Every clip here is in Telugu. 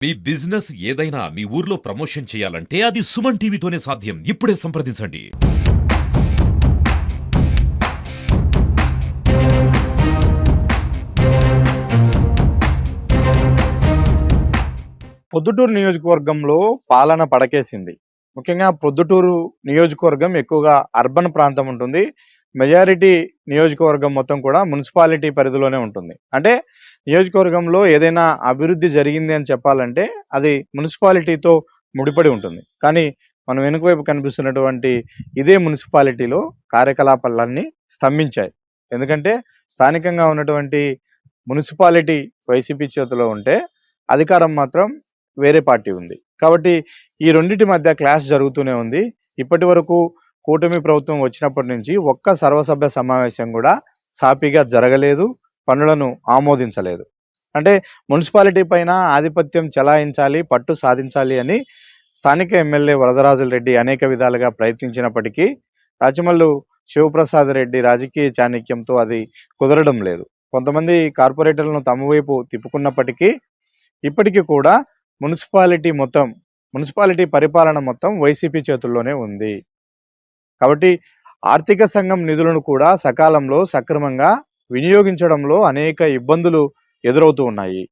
మీ బిజినెస్ ఏదైనా మీ ఊర్లో ప్రమోషన్ చేయాలంటే అది సుమన్ టీవీతోనే సాధ్యం. ఇప్పుడే సంప్రదించండి. పొద్దుటూరు నియోజకవర్గంలో పాలన పడకేసింది. ముఖ్యంగా పొద్దుటూరు నియోజకవర్గం ఎక్కువగా అర్బన్ ప్రాంతం ఉంటుంది. మెజారిటీ నియోజకవర్గం మొత్తం కూడా మున్సిపాలిటీ పరిధిలోనే ఉంటుంది. అంటే నియోజకవర్గంలో ఏదైనా అభివృద్ధి జరిగింది అని చెప్పాలంటే అది మున్సిపాలిటీతో ముడిపడి ఉంటుంది. కానీ మనం వెనుక వైపు కనిపిస్తున్నటువంటి ఇదే మున్సిపాలిటీలో కార్యకలాపాలన్నీ స్తంభించాయి. ఎందుకంటే స్థానికంగా ఉన్నటువంటి మున్సిపాలిటీ వైసీపీ చేతిలో ఉంటే అధికారం మాత్రం వేరే పార్టీ ఉంది. కాబట్టి ఈ రెండిటి మధ్య క్లాష్ జరుగుతూనే ఉంది. ఇప్పటి వరకు కూటమి ప్రభుత్వం వచ్చినప్పటి నుంచి ఒక్క సర్వసభ్య సమావేశం కూడా సాఫీగా జరగలేదు, పనులను ఆమోదించలేదు. అంటే మున్సిపాలిటీ పైన ఆధిపత్యం చెలాయించాలి, పట్టు సాధించాలి అని స్థానిక ఎమ్మెల్యే వరదరాజుల రెడ్డి అనేక విధాలుగా ప్రయత్నించినప్పటికీ రాచమల్లు శివప్రసాద్ రెడ్డి రాజకీయ చాణక్యంతో అది కుదరడం లేదు. కొంతమంది కార్పొరేటర్లను తమ వైపు తిప్పుకున్నప్పటికీ ఇప్పటికీ కూడా మున్సిపాలిటీ పరిపాలన మొత్తం వైసీపీ చేతుల్లోనే ఉంది. కాబట్టి ఆర్థిక సంఘం నిధులను కూడా సకాలంలో సక్రమంగా వినియోగించడంలో అనేక ఇబ్బందులు ఎదురవుతూ ఉన్నాయి.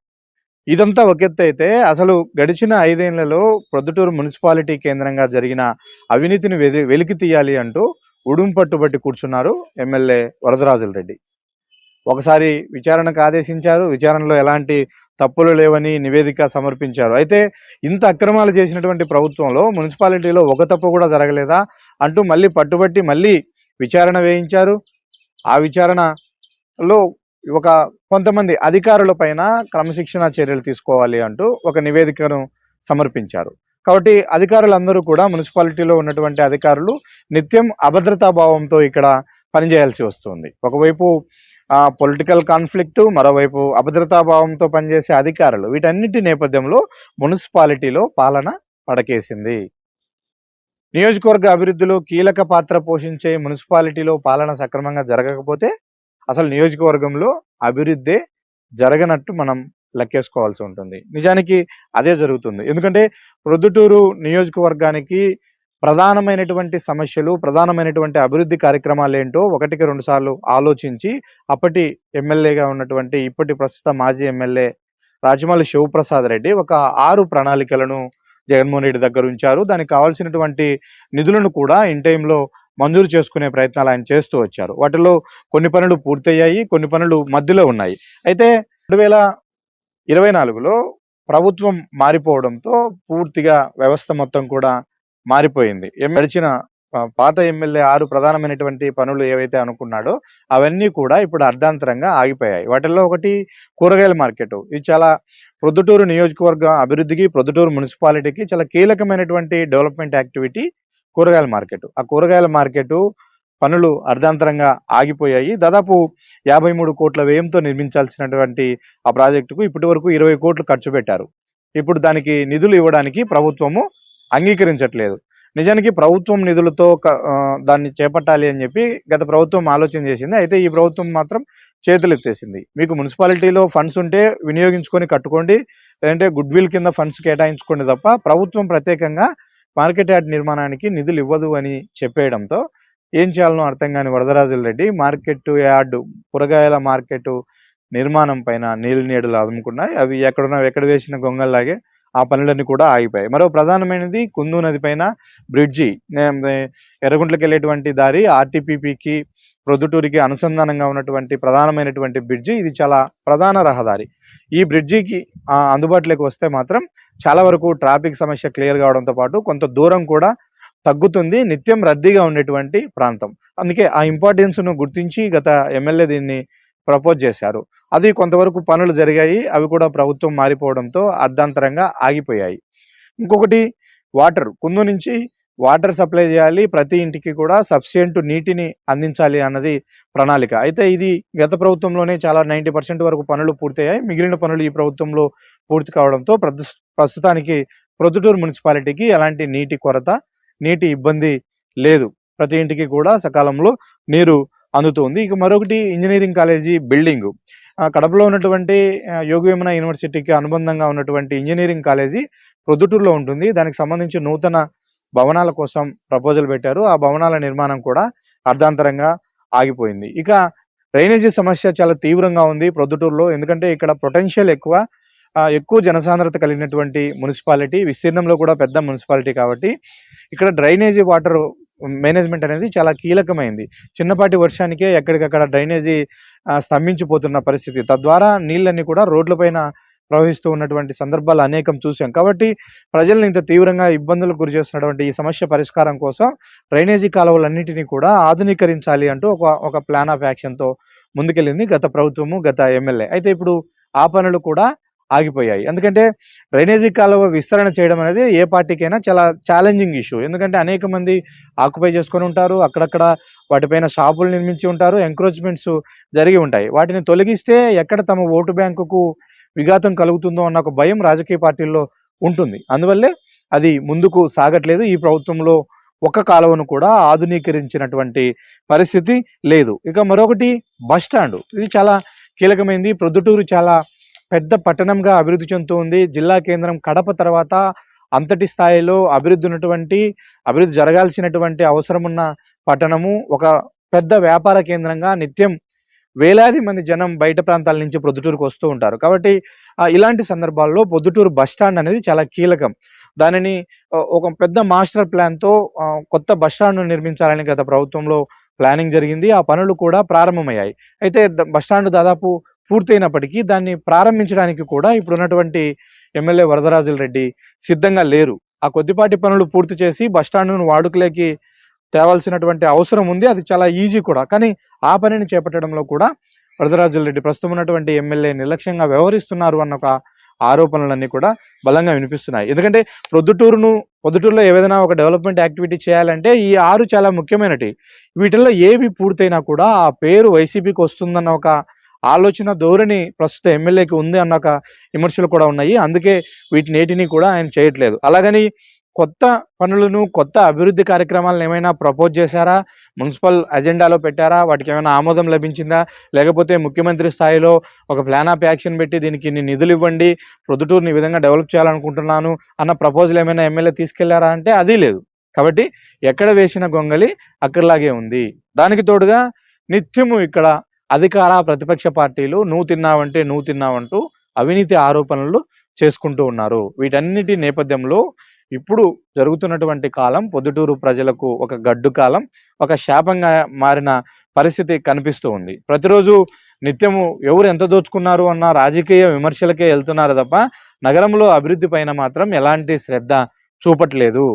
ఇదంతా ఒక ఎత్తు అయితే అసలు గడిచిన 5 ఏళ్లలో ప్రొద్దుటూరు మున్సిపాలిటీ కేంద్రంగా జరిగిన అవినీతిని వెలికి తీయాలి అంటూ ఉడుం పట్టుబట్టి కూర్చున్నారు ఎమ్మెల్యే వరదరాజుల రెడ్డి. ఒకసారి విచారణకు ఆదేశించారు. విచారణలో ఎలాంటి తప్పులు లేవని నివేదిక సమర్పించారు. అయితే ఇంత అక్రమాలు చేసినటువంటి ప్రభుత్వంలో మున్సిపాలిటీలో ఒక తప్పు కూడా జరగలేదా అంటూ మళ్ళీ పట్టుబట్టి మళ్ళీ విచారణ వేయించారు. ఆ విచారణలో కొంతమంది అధికారుల పైన క్రమశిక్షణ చర్యలు తీసుకోవాలి అంటూ ఒక నివేదికను సమర్పించారు. కాబట్టి అధికారులందరూ కూడా మున్సిపాలిటీలో ఉన్నటువంటి అధికారులు నిత్యం అభద్రతా భావంతో ఇక్కడ పనిచేయాల్సి వస్తుంది. ఒకవైపు పొలిటికల్ కాన్ఫ్లిక్ట్, మరోవైపు అభద్రతాభావంతో పనిచేసే అధికారులు, వీటన్నిటి నేపథ్యంలో మున్సిపాలిటీలో పాలన పడకేసింది. నియోజకవర్గ అభివృద్ధిలో కీలక పాత్ర పోషించే మున్సిపాలిటీలో పాలన సక్రమంగా జరగకపోతే అసలు నియోజకవర్గంలో అభివృద్ధి జరగనట్టు మనం లెక్కేసుకోవాల్సి ఉంటుంది. నిజానికి అదే జరుగుతుంది. ఎందుకంటే ప్రొద్దుటూరు నియోజకవర్గానికి ప్రధానమైనటువంటి సమస్యలు, ప్రధానమైనటువంటి అభివృద్ధి కార్యక్రమాలు ఏంటో 1కి 2 సార్లు ఆలోచించి అప్పటి ఎమ్మెల్యేగా ఉన్నటువంటి ఇప్పటి ప్రస్తుత మాజీ ఎమ్మెల్యే రాచమల్లి శివప్రసాద్ రెడ్డి ఒక 6 ప్రణాళికలను జగన్మోహన్ రెడ్డి దగ్గర ఉంచారు. దానికి కావాల్సినటువంటి నిధులను కూడా ఇన్ టైంలో మంజూరు చేసుకునే ప్రయత్నాలు ఆయన చేస్తూ వచ్చారు. వాటిలో కొన్ని పనులు పూర్తయ్యాయి, కొన్ని పనులు మధ్యలో ఉన్నాయి. అయితే 2024లో ప్రభుత్వం మారిపోవడంతో పూర్తిగా వ్యవస్థ మొత్తం కూడా మారిపోయింది. గడిచిన పాత ఎమ్మెల్యే 6 ప్రధానమైనటువంటి పనులు ఏవైతే అనుకున్నాడో అవన్నీ కూడా ఇప్పుడు అర్ధాంతరంగా ఆగిపోయాయి. వాటిల్లో ఒకటి కూరగాయల మార్కెట్. ఇది చాలా ప్రొద్దుటూరు నియోజకవర్గ అభివృద్ధికి, ప్రొద్దుటూరు మున్సిపాలిటీకి చాలా కీలకమైనటువంటి డెవలప్మెంట్ యాక్టివిటీ కూరగాయల మార్కెట్. ఆ కూరగాయల మార్కెట్ పనులు అర్ధాంతరంగా ఆగిపోయాయి. దాదాపు 53 కోట్ల వ్యయంతో నిర్మించాల్సినటువంటి ఆ ప్రాజెక్టుకు ఇప్పటి వరకు 20 కోట్లు ఖర్చు పెట్టారు. ఇప్పుడు దానికి నిధులు ఇవ్వడానికి ప్రభుత్వము అంగీకరించట్లేదు. నిజానికి ప్రభుత్వం నిధులతో దాన్ని చేపట్టాలి అని చెప్పి గత ప్రభుత్వం ఆలోచన చేసింది. అయితే ఈ ప్రభుత్వం మాత్రం చేతులెత్తేసింది. మీకు మున్సిపాలిటీలో ఫండ్స్ ఉంటే వినియోగించుకొని కట్టుకోండి, లేదంటే గుడ్ విల్ కింద ఫండ్స్ కేటాయించుకోండి తప్ప ప్రభుత్వం ప్రత్యేకంగా మార్కెట్ యార్డ్ నిర్మాణానికి నిధులు ఇవ్వదు అని చెప్పేయడంతో ఏం చేయాలనో అర్థం కాని వరదరాజుల రెడ్డి మార్కెట్ యార్డు, కూరగాయల మార్కెట్ నిర్మాణం పైన నీళ్ళు నీడలు అదుముకున్నాయి. అవి ఎక్కడ వేసిన గొంగల్లాగే ఆ పనులన్నీ కూడా ఆగిపోయాయి. మరో ప్రధానమైనది కుందు నది పైన బ్రిడ్జి, ఎర్రగుంట్లకి వెళ్ళేటువంటి దారి, ఆర్టీపీపీకి ప్రొద్దుటూరికి అనుసంధానంగా ఉన్నటువంటి ప్రధానమైనటువంటి బ్రిడ్జి. ఇది చాలా ప్రధాన రహదారి. ఈ బ్రిడ్జికి అందుబాటులోకి వస్తే మాత్రం చాలా వరకు ట్రాఫిక్ సమస్య క్లియర్ కావడంతో పాటు కొంత దూరం కూడా తగ్గుతుంది. నిత్యం రద్దీగా ఉండేటువంటి ప్రాంతం. అందుకే ఆ ఇంపార్టెన్స్ను గుర్తించి గత ఎమ్మెల్యే దీన్ని ప్రపోజ్ చేశారు. అది కొంతవరకు పనులు జరిగాయి. అవి కూడా ప్రభుత్వం మారిపోవడంతో అర్ధాంతరంగా ఆగిపోయాయి. ఇంకొకటి వాటర్, కుందు నుంచి వాటర్ సప్లై చేయాలి, ప్రతి ఇంటికి కూడా సఫిషియెంట్ నీటిని అందించాలి అన్నది ప్రణాళిక. అయితే ఇది గత ప్రభుత్వంలోనే చాలా 90% వరకు పనులు పూర్తయ్యాయి. మిగిలిన పనులు ఈ ప్రభుత్వంలో పూర్తి కావడంతో ప్రస్తుతానికి ప్రొద్దుటూరు మున్సిపాలిటీకి ఎలాంటి నీటి కొరత, నీటి ఇబ్బంది లేదు. ప్రతి ఇంటికి కూడా సకాలంలో నీరు అందుతుంది. ఇక మరొకటి ఇంజనీరింగ్ కాలేజీ బిల్డింగ్. కడపలో ఉన్నటువంటి యోగి వేమన యూనివర్సిటీకి అనుబంధంగా ఉన్నటువంటి ఇంజినీరింగ్ కాలేజీ ప్రొద్దుటూరులో ఉంటుంది. దానికి సంబంధించి నూతన భవనాల కోసం ప్రపోజల్ పెట్టారు. ఆ భవనాల నిర్మాణం కూడా అర్ధాంతరంగా ఆగిపోయింది. ఇక డ్రైనేజీ సమస్య చాలా తీవ్రంగా ఉంది ప్రొద్దుటూరులో. ఎందుకంటే ఇక్కడ పొటెన్షియల్ ఎక్కువ. ఎక్కువ జనసాంద్రత కలిగినటువంటి మున్సిపాలిటీ, విస్తీర్ణంలో కూడా పెద్ద మున్సిపాలిటీ కాబట్టి ఇక్కడ డ్రైనేజీ వాటర్ మేనేజ్మెంట్ అనేది చాలా కీలకమైంది. చిన్నపాటి వర్షానికే ఎక్కడికక్కడ డ్రైనేజీ స్తంభించిపోతున్న పరిస్థితి. తద్వారా నీళ్ళన్నీ కూడా రోడ్లపైన ప్రవహిస్తూ ఉన్నటువంటి సందర్భాలు అనేకం చూసాం. కాబట్టి ప్రజల్ని ఇంత తీవ్రంగా ఇబ్బందులకు గురి చేస్తున్నటువంటి ఈ సమస్య పరిష్కారం కోసం డ్రైనేజీ కాలువలన్నిటినీ కూడా ఆధునీకరించాలి అంటూ ఒక ప్లాన్ ఆఫ్ యాక్షన్‌తో ముందుకెళ్ళింది గత ప్రభుత్వము, గత ఎమ్మెల్యే. అయితే ఇప్పుడు ఆ పనులు కూడా ఆగిపోయాయి. ఎందుకంటే డ్రైనేజీ కాలువ విస్తరణ చేయడం అనేది ఏ పార్టీకైనా చాలా ఛాలెంజింగ్ ఇష్యూ. ఎందుకంటే అనేక మంది ఆక్యుపై చేసుకొని ఉంటారు. అక్కడక్కడ వాటిపైన షాపులు నిర్మించి ఉంటారు. ఎంక్రోచ్‌మెంట్స్ జరిగి ఉంటాయి. వాటిని తొలగిస్తే ఎక్కడ తమ ఓటు బ్యాంకుకు విఘాతం కలుగుతుందో అన్న ఒక భయం రాజకీయ పార్టీల్లో ఉంటుంది. అందువల్లే అది ముందుకు సాగట్లేదు. ఈ ప్రభుత్వంలో ఒక కాలువను కూడా ఆధునీకరించినటువంటి పరిస్థితి లేదు. ఇక మరొకటి బస్ స్టాండ్. ఇది చాలా కీలకమైంది. ప్రొద్దుటూరు చాలా పెద్ద పట్టణంగా అభివృద్ధి చెందుతూ ఉంది. జిల్లా కేంద్రం కడప తర్వాత అంతటి స్థాయిలో అభివృద్ధి జరగాల్సినటువంటి అవసరం ఉన్న పట్టణము. ఒక పెద్ద వ్యాపార కేంద్రంగా నిత్యం వేలాది మంది జనం బయట ప్రాంతాల నుంచి ప్రొద్దుటూరుకు వస్తూ ఉంటారు. కాబట్టి ఇలాంటి సందర్భాల్లో ప్రొద్దుటూరు బస్ స్టాండ్ అనేది చాలా కీలకం. దానిని ఒక పెద్ద మాస్టర్ ప్లాన్‌తో కొత్త బస్ స్టాండ్‌ను నిర్మించాలని గత ప్రభుత్వంలో ప్లానింగ్ జరిగింది. ఆ పనులు కూడా ప్రారంభమయ్యాయి. అయితే బస్ స్టాండ్ దాదాపు పూర్తయినప్పటికీ దాన్ని ప్రారంభించడానికి కూడా ఇప్పుడున్నటువంటి ఎమ్మెల్యే వరదరాజులరెడ్డి సిద్ధంగా లేరు. ఆ కొద్దిపాటి పనులు పూర్తి చేసి బస్ స్టాండ్‌ను వాడుకలోకి తేవాల్సినటువంటి అవసరం ఉంది. అది చాలా ఈజీ కూడా. కానీ ఆ పనిని చేపట్టడంలో కూడా వరదరాజులరెడ్డి ప్రస్తుతం ఉన్నటువంటి ఎమ్మెల్యే నిర్లక్ష్యంగా వ్యవహరిస్తున్నారు అన్న ఒక ఆరోపణలన్నీ కూడా బలంగా వినిపిస్తున్నాయి. ఎందుకంటే ప్రొద్దుటూరులో ఏదైనా ఒక డెవలప్‌మెంట్ యాక్టివిటీ చేయాలంటే ఈ 6 చాలా ముఖ్యమైనటి. వీటిల్లో ఏవి పూర్తయినా కూడా ఆ పేరు వైసీపీకి వస్తుందన్న ఒక ఆలోచన ధోరణి ప్రస్తుత ఎమ్మెల్యేకి ఉంది అన్న ఒక విమర్శలు కూడా ఉన్నాయి. అందుకే వీటినేటిని కూడా ఆయన చేయట్లేదు. అలాగని కొత్త పనులను, కొత్త అభివృద్ధి కార్యక్రమాలను ఏమైనా ప్రపోజ్ చేశారా? మున్సిపల్ అజెండాలో పెట్టారా? వాటికి ఏమైనా ఆమోదం లభించిందా? లేకపోతే ముఖ్యమంత్రి స్థాయిలో ఒక ప్లాన్ ఆఫ్ యాక్షన్ పెట్టి దీనికి ఇన్ని నిధులు ఇవ్వండి, ప్రొద్దుటూరుని ఈ విధంగా డెవలప్ చేయాలనుకుంటున్నాను అన్న ప్రపోజల్ ఏమైనా ఎమ్మెల్యే తీసుకెళ్లారా అంటే అది లేదు. కాబట్టి ఎక్కడ వేసిన గొంగలి అక్కడలాగే ఉంది. దానికి తోడుగా నిత్యము ఇక్కడ అధికార, ప్రతిపక్ష పార్టీలు నువ్వు తిన్నావంటూ అవినీతి ఆరోపణలు చేసుకుంటూ ఉన్నారు. వీటన్నిటి నేపథ్యంలో ఇప్పుడు జరుగుతున్నటువంటి కాలం పొద్దుటూరు ప్రజలకు ఒక గడ్డు కాలం, ఒక శాపంగా మారిన పరిస్థితి కనిపిస్తూ ఉంది. ప్రతిరోజు నిత్యము ఎవరు ఎంత దోచుకున్నారు అన్న రాజకీయ విమర్శలకే వెళ్తున్నారు తప్ప నగరంలో అభివృద్ధి పైన మాత్రం ఎలాంటి శ్రద్ధ చూపట్లేదు.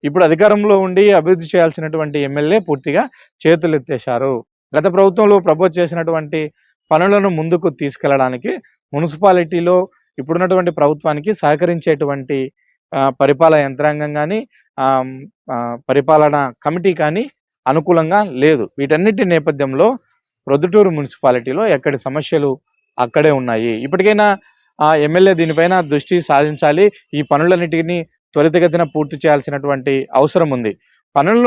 ఇప్పుడు అధికారంలో ఉండి అభివృద్ధి చేయాల్సినటువంటి ఎమ్మెల్యే పూర్తిగా చేతులెత్తేశారు. గత ప్రభుత్వంలో ప్రపోజ్ చేసినటువంటి పనులను ముందుకు తీసుకెళ్లడానికి మున్సిపాలిటీలో ఇప్పుడున్నటువంటి ప్రభుత్వానికి సహకరించేటువంటి పరిపాలన యంత్రాంగం కానీ, పరిపాలన కమిటీ కానీ అనుకూలంగా లేదు. వీటన్నిటి నేపథ్యంలో ప్రొద్దుటూరు మున్సిపాలిటీలో ఎక్కడి సమస్యలు అక్కడే ఉన్నాయి. ఇప్పటికైనా ఎమ్మెల్యే దీనిపైన దృష్టి సాధించాలి. ఈ పనులన్నిటిని త్వరితగతిన పూర్తి చేయాల్సినటువంటి అవసరం ఉంది.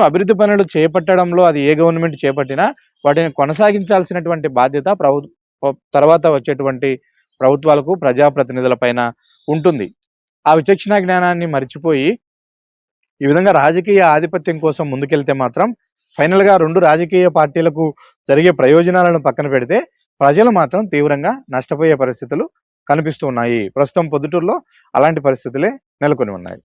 అభివృద్ధి పనులు చేపట్టడంలో అది ఏ గవర్నమెంట్ చేపట్టినా వాటిని కొనసాగించాల్సినటువంటి బాధ్యత తర్వాత వచ్చేటువంటి ప్రభుత్వాలకు, ప్రజాప్రతినిధుల పైన ఉంటుంది. ఆ విచక్షణ జ్ఞానాన్ని మర్చిపోయి ఈ విధంగా రాజకీయ ఆధిపత్యం కోసం ముందుకెళ్తే మాత్రం ఫైనల్‌గా 2 రాజకీయ పార్టీలకు జరిగే ప్రయోజనాలను పక్కన పెడితే ప్రజలు మాత్రం తీవ్రంగా నష్టపోయే పరిస్థితులు కనిపిస్తూ ఉన్నాయి. ప్రస్తుతం పొద్దుటూరులో అలాంటి పరిస్థితులే నెలకొని ఉన్నాయి.